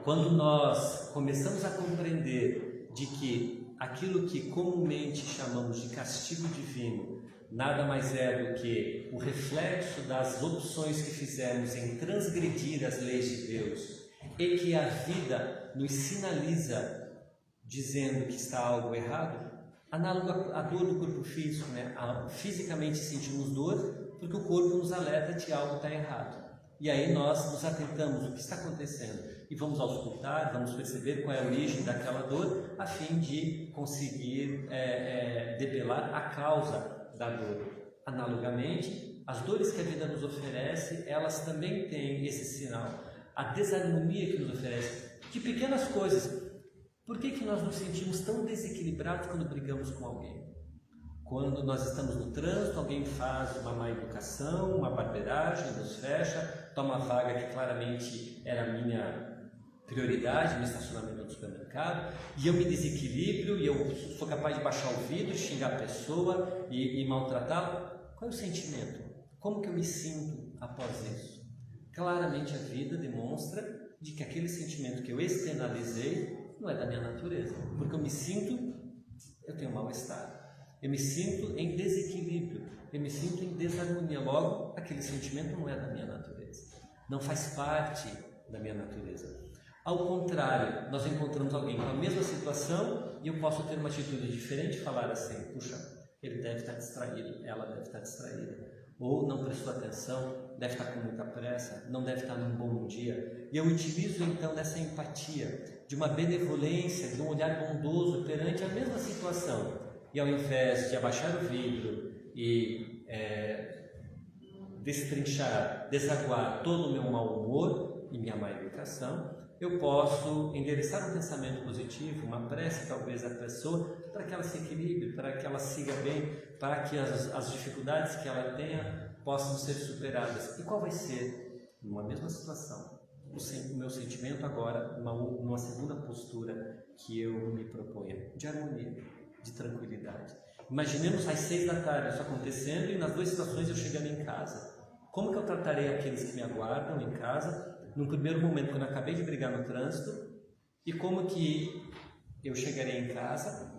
quando nós começamos a compreender de que aquilo que comumente chamamos de castigo divino nada mais é do que o reflexo das opções que fizemos em transgredir as leis de Deus e que a vida nos sinaliza dizendo que está algo errado, análogo à dor do corpo físico, né? Fisicamente sentimos dor porque o corpo nos alerta de que algo está errado. E aí nós nos atentamos o que está acontecendo e vamos auscultar, vamos perceber qual é a origem daquela dor a fim de conseguir debelar a causa da dor. Analogamente, as dores que a vida nos oferece, elas também têm esse sinal. A desarmonia que nos oferece de pequenas coisas. Por que nós nos sentimos tão desequilibrados quando brigamos com alguém? Quando nós estamos no trânsito, alguém faz uma má educação, uma barbeiragem, nos fecha, toma a vaga que claramente era a minha prioridade no estacionamento do supermercado, e eu me desequilibro e eu sou capaz de baixar o vidro, xingar a pessoa e maltratá-la. Qual é o sentimento? Como que eu me sinto após isso? Claramente a vida demonstra de que aquele sentimento que eu externalizei não é da minha natureza, porque eu tenho mal-estar. Eu me sinto em desequilíbrio, eu me sinto em desarmonia. Logo, aquele sentimento não é da minha natureza, não faz parte da minha natureza. Ao contrário, nós encontramos alguém com a mesma situação e eu posso ter uma atitude diferente e falar assim: puxa, ele deve estar distraído, ela deve estar distraída, ou não prestou atenção, deve estar com muita pressa, não deve estar num bom dia. E eu utilizo então dessa empatia, de uma benevolência, de um olhar bondoso perante a mesma situação. E ao invés de abaixar o vidro e destrinchar, desaguar todo o meu mau humor e minha má educação, eu posso endereçar um pensamento positivo, uma prece talvez à pessoa, para que ela se equilibre, para que ela siga bem, para que as dificuldades que ela tenha possam ser superadas. E qual vai ser, numa mesma situação, o meu sentimento agora, numa segunda postura que eu me proponho, de harmonia, de tranquilidade. Imaginemos às 6 da tarde isso acontecendo e nas duas situações eu chegando em casa. Como que eu tratarei aqueles que me aguardam em casa, num primeiro momento quando eu acabei de brigar no trânsito, e como que eu chegarei em casa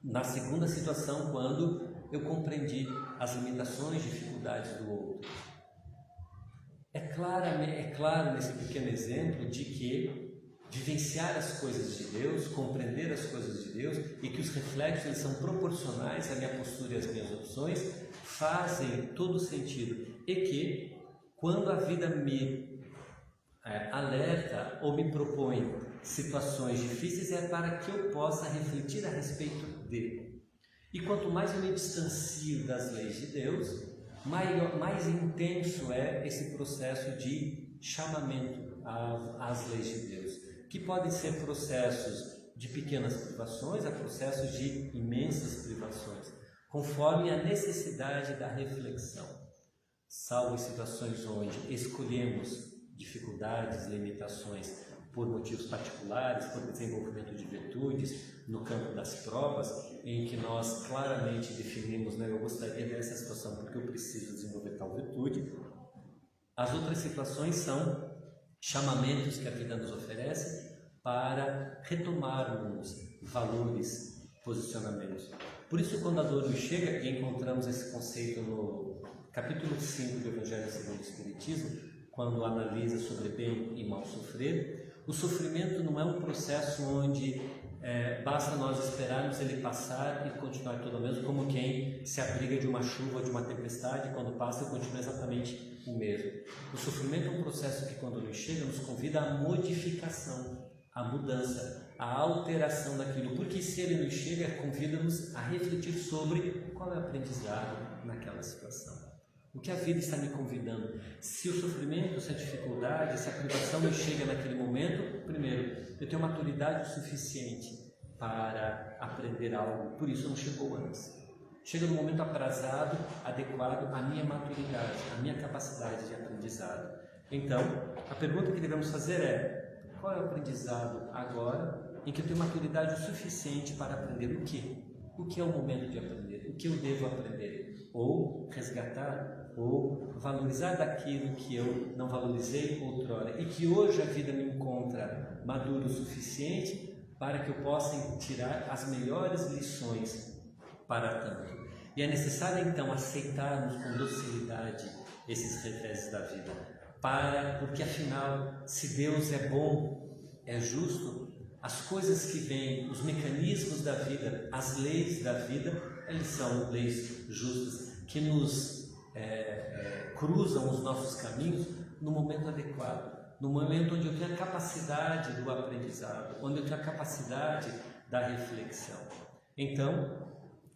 na segunda situação, quando eu compreendi as limitações e dificuldades do outro? É claro nesse pequeno exemplo de que vivenciar as coisas de Deus, compreender as coisas de Deus, e que os reflexos eles são proporcionais à minha postura e às minhas opções, fazem todo sentido. E que quando a vida me alerta ou me propõe situações difíceis, é para que eu possa refletir a respeito dele. E quanto mais eu me distancio das leis de Deus, mais intenso é esse processo de chamamento às leis de Deus, que podem ser processos de pequenas privações a processos de imensas privações, conforme a necessidade da reflexão. Salvo em situações onde escolhemos dificuldades, limitações por motivos particulares, por desenvolvimento de virtudes, no campo das provas, em que nós claramente definimos, eu gostaria dessa situação porque eu preciso desenvolver tal virtude. As outras situações são chamamentos que a vida nos oferece para retomarmos valores, posicionamentos. Por isso, quando a dor nos chega, e encontramos esse conceito no capítulo 5 do Evangelho segundo o Espiritismo, quando analisa sobre bem e mal sofrer, o sofrimento não é um processo onde basta nós esperarmos ele passar e continuar tudo mesmo, como quem se abriga de uma chuva, de uma tempestade, e quando passa continua exatamente o mesmo. O sofrimento é um processo que, quando nos chega, nos convida à modificação, à mudança, à alteração daquilo, porque se ele nos chega, convida-nos a refletir sobre qual é o aprendizado naquela situação. O que a vida está me convidando? Se o sofrimento, se a dificuldade, se a privação me chega naquele momento, primeiro, eu tenho maturidade o suficiente para aprender algo, por isso não chegou antes. Chega no momento aprazado, adequado à minha maturidade, à minha capacidade de aprendizado. Então, a pergunta que devemos fazer é: qual é o aprendizado agora em que eu tenho maturidade o suficiente para aprender o quê? O que é o momento de aprender? O que eu devo aprender? Ou resgatar, ou valorizar daquilo que eu não valorizei outrora e que hoje a vida me encontra maduro o suficiente para que eu possa tirar as melhores lições para tanto. E é necessário então aceitarmos com docilidade esses reveses da vida, porque afinal, se Deus é bom, é justo, as coisas que vêm, os mecanismos da vida, as leis da vida, eles são leis justas que nos cruzam os nossos caminhos no momento adequado, no momento onde eu tenho a capacidade do aprendizado, onde eu tenho a capacidade da reflexão. Então,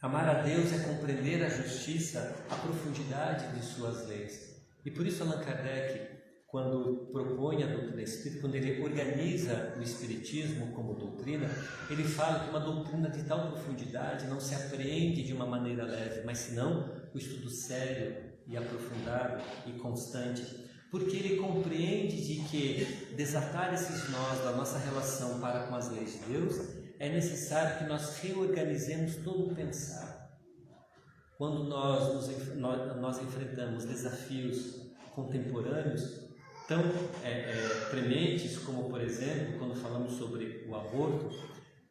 amar a Deus é compreender a justiça, a profundidade de suas leis. E por isso Allan Kardec, quando propõe a doutrina espírita, quando ele organiza o espiritismo como doutrina, ele fala que uma doutrina de tal profundidade não se apreende de uma maneira leve, mas senão o estudo sério e aprofundado e constante, porque ele compreende de que desatar esses nós da nossa relação para com as leis de Deus é necessário que nós reorganizemos todo o pensar. Quando nós enfrentamos desafios contemporâneos tão prementes como, por exemplo, quando falamos sobre o aborto,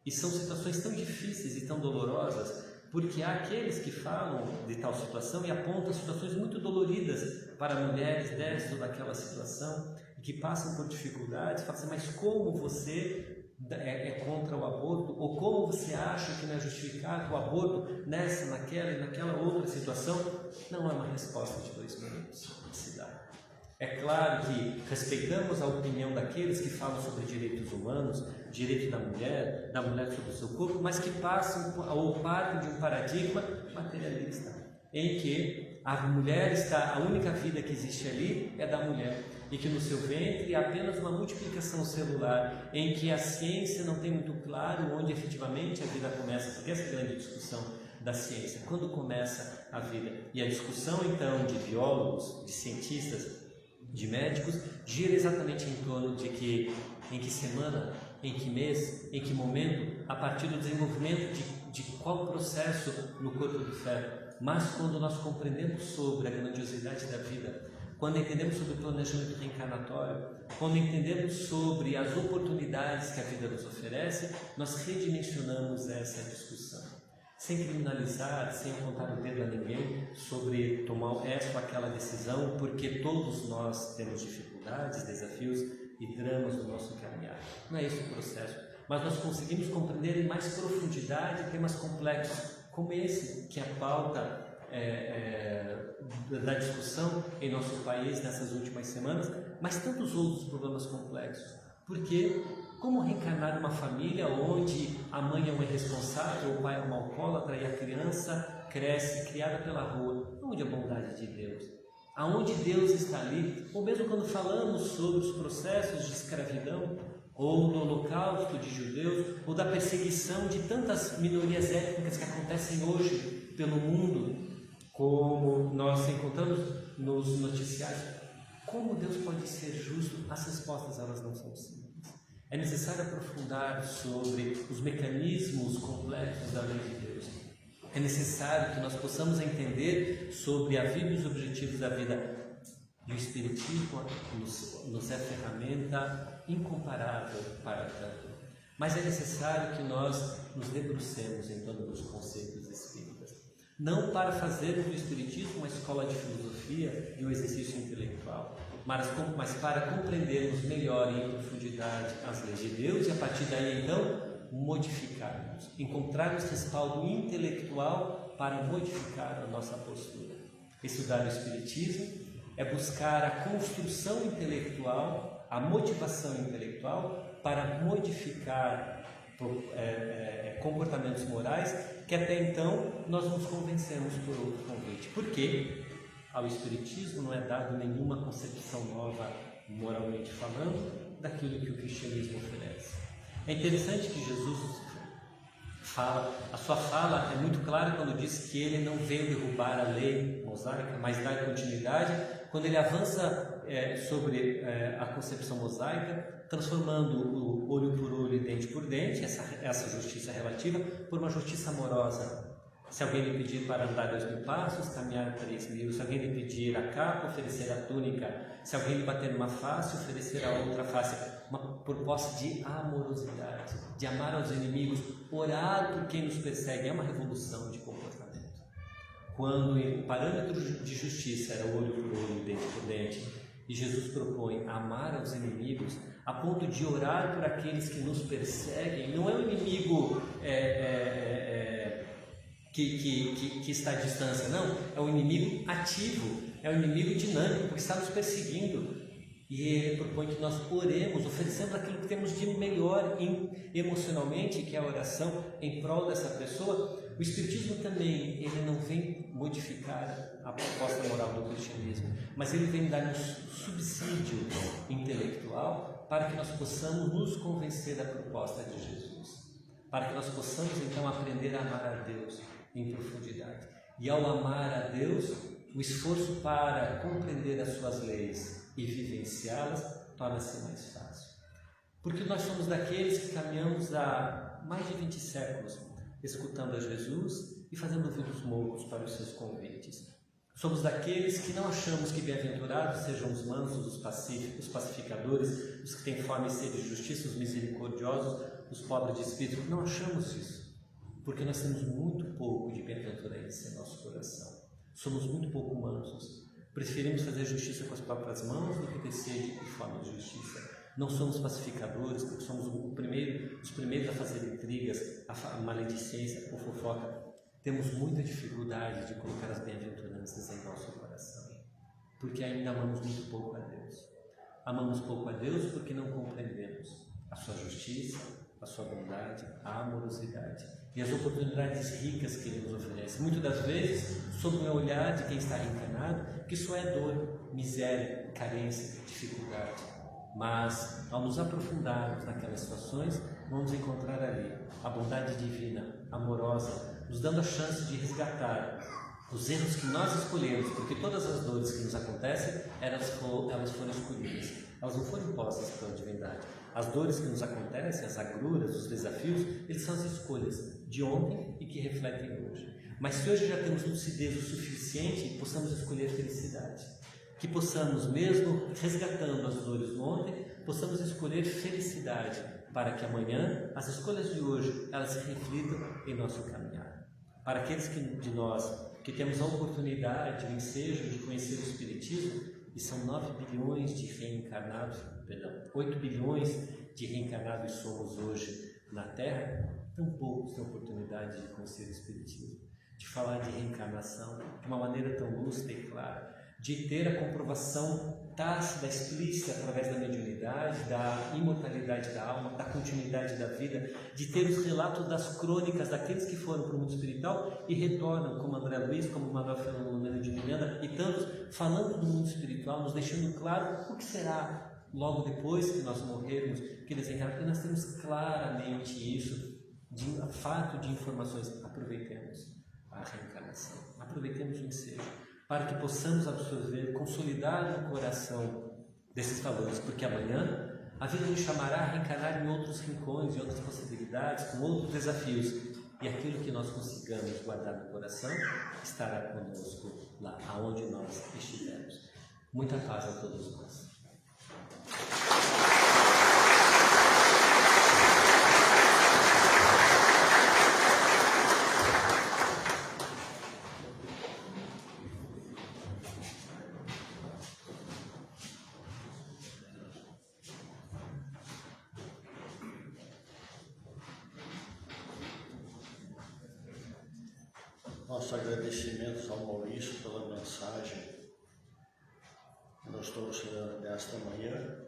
e são situações tão difíceis e tão dolorosas, porque há aqueles que falam de tal situação e apontam situações muito doloridas para mulheres dessa ou daquela situação, que passam por dificuldades, falam assim, mas como você é contra o aborto, ou como você acha que não é justificado o aborto nessa, naquela e naquela outra situação? Não é uma resposta de 2 minutos que se dá. É claro que respeitamos a opinião daqueles que falam sobre direitos humanos, direito da mulher sobre o seu corpo, mas que passam ou partem de um paradigma materialista, em que a mulher a única vida que existe ali é da mulher, e que no seu ventre é apenas uma multiplicação celular, em que a ciência não tem muito claro onde efetivamente a vida começa, porque essa é a grande discussão da ciência, quando começa a vida. E a discussão então de biólogos, de cientistas, de médicos, gira exatamente em torno de em que semana, em que mês, em que momento, a partir do desenvolvimento de qual processo no corpo do feto. Mas quando nós compreendemos sobre a grandiosidade da vida, quando entendemos sobre o planejamento reencarnatório, quando entendemos sobre as oportunidades que a vida nos oferece, nós redimensionamos essa discussão. Sem criminalizar, sem apontar o dedo a ninguém sobre tomar essa ou aquela decisão, porque todos nós temos dificuldades, desafios e dramas no nosso caminhar. Não é esse o processo, mas nós conseguimos compreender em mais profundidade temas complexos, como esse, que é a pauta da discussão em nosso país nessas últimas semanas, mas tantos outros problemas complexos. Porque como reencarnar uma família onde a mãe é uma irresponsável, o pai é um alcoólatra e a criança cresce criada pela rua? Onde a bondade de Deus? Aonde Deus está ali? Ou mesmo quando falamos sobre os processos de escravidão, ou do holocausto de judeus, ou da perseguição de tantas minorias étnicas que acontecem hoje pelo mundo, como nós encontramos nos noticiários, como Deus pode ser justo? As respostas elas não são simples. É necessário aprofundar sobre os mecanismos complexos da lei de Deus. É necessário que nós possamos entender sobre a vida e os objetivos da vida. E o Espiritismo nos é ferramenta incomparável para tanto. Mas é necessário que nós nos debrucemos em torno dos conceitos espíritas. Não para fazermos do Espiritismo uma escola de filosofia e um exercício intelectual, mas para compreendermos melhor e em profundidade as leis de Deus e a partir daí então modificarmos, encontrarmos respaldo intelectual para modificar a nossa postura. Estudar o Espiritismo é buscar a construção intelectual, a motivação intelectual para modificar comportamentos morais que até então nós nos convencemos por outro convite. Por quê? Ao Espiritismo não é dado nenhuma concepção nova, moralmente falando, daquilo que o cristianismo oferece. É interessante que Jesus a sua fala é muito clara quando diz que ele não veio derrubar a lei mosaica, mas dar continuidade, quando ele avança sobre a concepção mosaica, transformando o olho por olho e dente por dente, essa justiça relativa, por uma justiça amorosa. Se alguém lhe pedir para andar 2.000 passos, caminhar 3.000. Se alguém lhe pedir a capa, oferecer a túnica. Se alguém lhe bater numa face, oferecer a outra face. Uma proposta de amorosidade, de amar aos inimigos, orar por quem nos persegue. É uma revolução de comportamento. Quando o parâmetro de justiça era olho por olho, dente por dente, e Jesus propõe amar aos inimigos a ponto de orar por aqueles que nos perseguem, não é um inimigo que está à distância, não, é um inimigo ativo, é um inimigo dinâmico que está nos perseguindo, e ele propõe que nós oremos, oferecendo aquilo que temos de melhor emocionalmente, que é a oração em prol dessa pessoa, O Espiritismo também, ele não vem modificar a proposta moral do cristianismo, mas ele vem dar um subsídio intelectual para que nós possamos nos convencer da proposta de Jesus, para que nós possamos então aprender a amar a Deus em profundidade. E ao amar a Deus, o esforço para compreender as suas leis e vivenciá-las torna-se mais fácil. Porque nós somos daqueles que caminhamos há mais de 20 séculos escutando a Jesus e fazendo ouvidos moucos para os seus convites. Somos daqueles que não achamos que bem-aventurados sejam os mansos, os pacíficos, os pacificadores, os que têm fome e sede de justiça, os misericordiosos, os pobres de espírito. Não achamos isso, porque nós temos muito pouco de bem-aventurança em nosso coração. Somos muito pouco mansos. Preferimos fazer justiça com as próprias mãos do que ter sede e fome de justiça. Não somos pacificadores, porque somos os primeiros a fazer intrigas, a maledicência, a fofoca. Temos muita dificuldade de colocar as bem-aventuranças em nosso coração, porque ainda amamos muito pouco a Deus. Amamos pouco a Deus porque não compreendemos a sua justiça, a sua bondade, a amorosidade e as oportunidades ricas que Ele nos oferece. Muitas das vezes, sob o olhar de quem está reencarnado, que só é dor, miséria, carência, dificuldade. Mas, ao nos aprofundarmos naquelas situações, vamos encontrar ali a bondade divina, amorosa, nos dando a chance de resgatar os erros que nós escolhemos, porque todas as dores que nos acontecem, elas foram escolhidas, elas não foram impostas pela divindade. As dores que nos acontecem, as agruras, os desafios, eles são as escolhas de ontem e que refletem hoje. Mas se hoje já temos lucidez o suficiente, possamos escolher felicidade. Que possamos, mesmo resgatando as dores do ontem, possamos escolher felicidade, para que amanhã as escolhas de hoje elas se reflitam em nosso caminhar. Para aqueles de nós que temos a oportunidade, o ensejo de conhecer o Espiritismo, e são 9 bilhões de reencarnados, 8 bilhões de reencarnados somos hoje na Terra, tão poucos têm a oportunidade de conhecer o Espiritismo, de falar de reencarnação de uma maneira tão lúcida e clara, de ter a comprovação tácita, explícita, através da mediunidade, da imortalidade da alma, da continuidade da vida, de ter os relatos das crônicas daqueles que foram para o mundo espiritual e retornam, como André Luiz, como Manuel Filomeno de Miranda e tantos, falando do mundo espiritual, nos deixando claro o que será logo depois que nós morrermos, que eles encarnam, porque nós temos claramente isso, fato de informações. Aproveitemos a reencarnação, aproveitemos o ensejo, para que possamos absorver, consolidar no coração desses valores, porque amanhã a vida nos chamará a reencarnar em outros rincões, em outras possibilidades, com outros desafios, e aquilo que nós consigamos guardar no coração estará conosco lá, aonde nós estivermos. Muita paz a todos nós. Nossos agradecimentos ao Maurício pela mensagem que nos trouxe nesta manhã,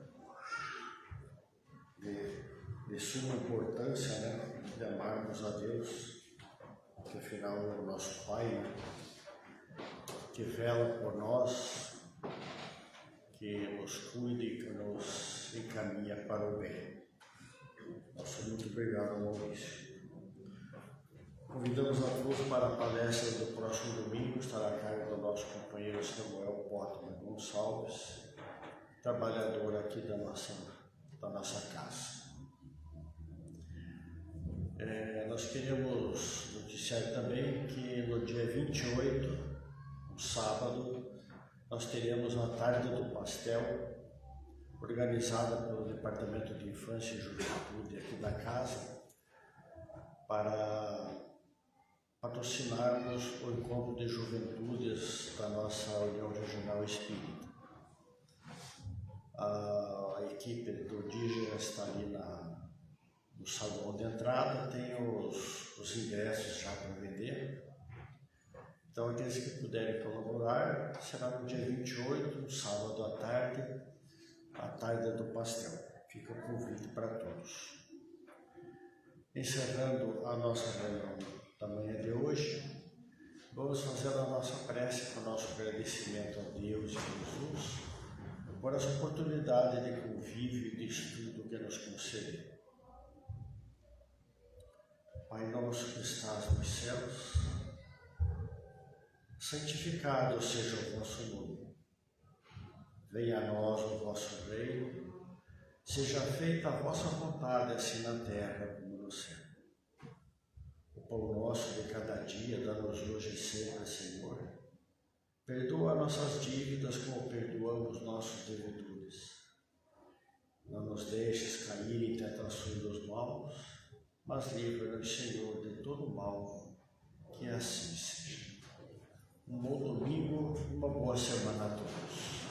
de suma importância, né? De amarmos a Deus, que afinal é o nosso Pai, né? Que vela por nós, que nos cuida e que nos encaminha para o bem. Nosso muito obrigado, Maurício. Convidamos a todos para a palestra do próximo domingo, estará a cargo do nosso companheiro Samuel Pottman Gonçalves, trabalhador aqui da nossa casa. Nós queremos noticiar também que no dia 28, no sábado, nós teremos a Tarde do Pastel, organizada pelo Departamento de Infância e Juventude aqui da casa, para patrocinarmos o encontro de juventudes da nossa União Regional Espírita. A equipe do DIGER está ali no salão de entrada, tem os ingressos já para vender. Então, aqueles que puderem colaborar, será no dia 28, no sábado à tarde, a Tarde do Pastel. Fica o convite para todos. Encerrando a nossa reunião da manhã de hoje, vamos fazer a nossa prece com o nosso agradecimento a Deus e a Jesus por essa oportunidade de convívio e de estudo que nos concedeu. Pai nosso que estás nos céus, santificado seja o vosso nome. Venha a nós o vosso reino, seja feita a vossa vontade, assim na terra como no céu. O pão nosso de cada dia dá-nos hoje e sempre, Senhor. Perdoa nossas dívidas como perdoamos nossos devedores. Não nos deixes cair em tentações dos maus, mas livra-nos, Senhor, de todo mal, que assim seja. Um bom domingo e uma boa semana a todos.